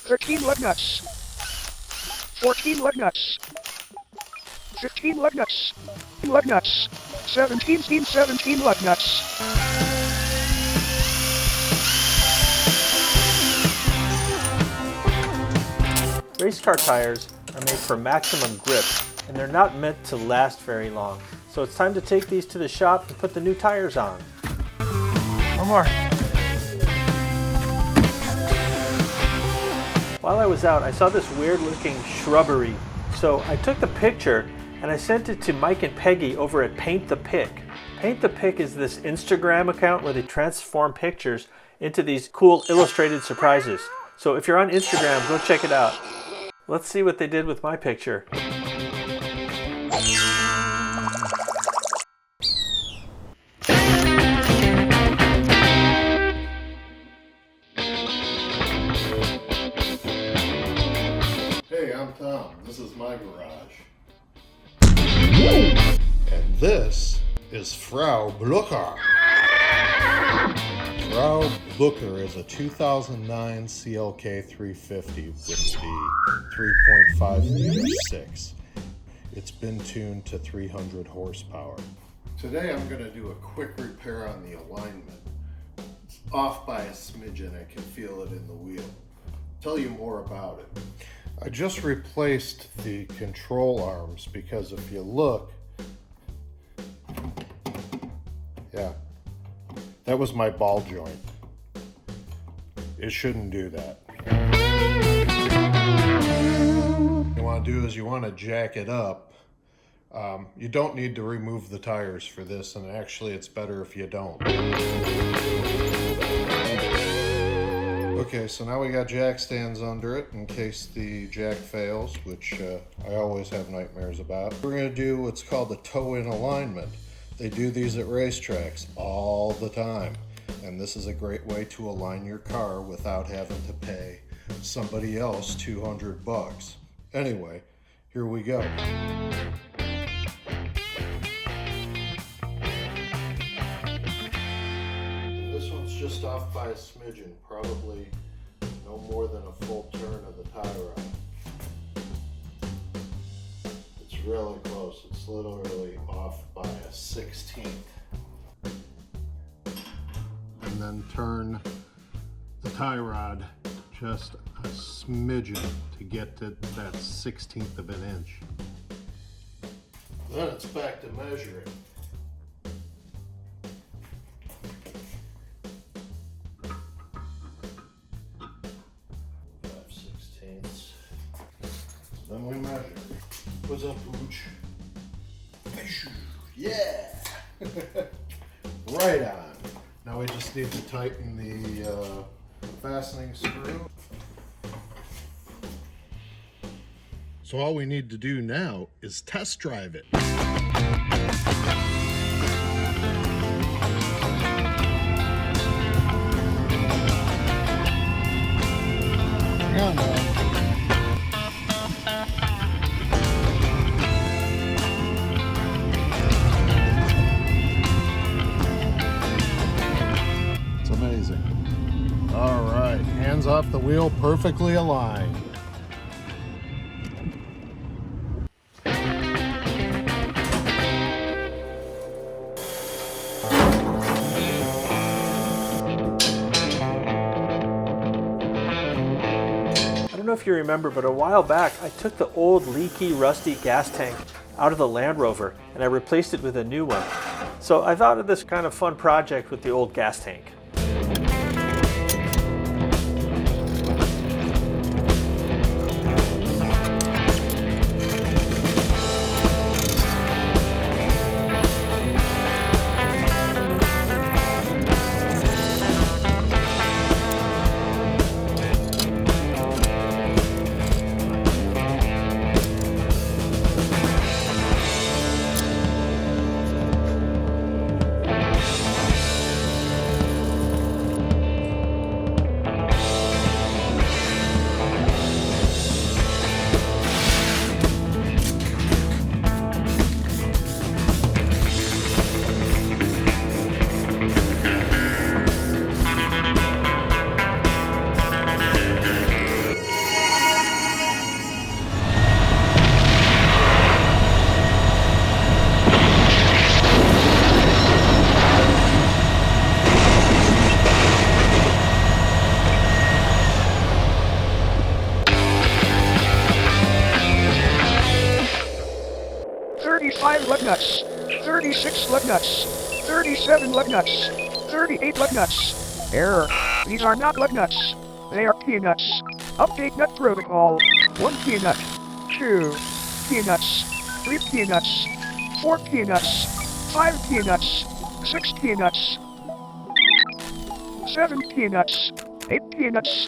13 lug nuts. 14 lug nuts. 15 lug nuts. Lug nuts. 17 lug nuts. Race car tires are made for maximum grip, and they're not meant to last very long. So it's time to take these to the shop and put the new tires on. One more. While I was out, I saw this weird looking shrubbery. So I took the picture and I sent it to Mike and Peggy over at Paint the Pic. Paint the Pic is this Instagram account where they transform pictures into these cool illustrated surprises. So if you're on Instagram, go check it out. Let's see what they did with my picture. Hey, I'm Tom. This is my garage. And this is Frau Blucher. Frau Blucher is a 2009 CLK 350 with the 3.5 liter 6. It's been tuned to 300 horsepower. Today I'm going to do a quick repair on the alignment. It's off by a smidgen. I can feel it in the wheel. I'll tell you more about it. I just replaced the control arms because if you look, yeah, that was my ball joint. It shouldn't do that. What you want to do is you want to jack it up. You don't need to remove the tires for this, and actually it's better if you don't. Okay, so now we got jack stands under it in case the jack fails, which I always have nightmares about. We're going to do what's called a toe-in alignment. They do these at racetracks all the time, and this is a great way to align your car without having to pay somebody else $200. Anyway, here we go. This one's just off by a smidgen, probably no more than a full turn of the tie rod. It's really close. It's literally off by a 16th. And then turn the tie rod just a smidgen to get to that 16th of an inch. Then it's back to measuring. 5/16. Then we measure. What's up, Pooch? Yeah! Right on. Now we just need to tighten the fastening screw. So all we need to do now is test drive it. Hang on now. It's amazing. All right, hands off the wheel, perfectly aligned. I don't know if you remember, but a while back I took the old leaky, rusty gas tank out of the Land Rover and I replaced it with a new one. So I thought of this kind of fun project with the old gas tank. nuts. 36 lug nuts. 37 lug nuts. 38 lug nuts. Error. These are not lug nuts. They are peanuts. Update nut protocol. 1 peanut. 2 peanuts. 3 peanuts. 4 peanuts. 5 peanuts. 6 peanuts. 7 peanuts. 8 peanuts.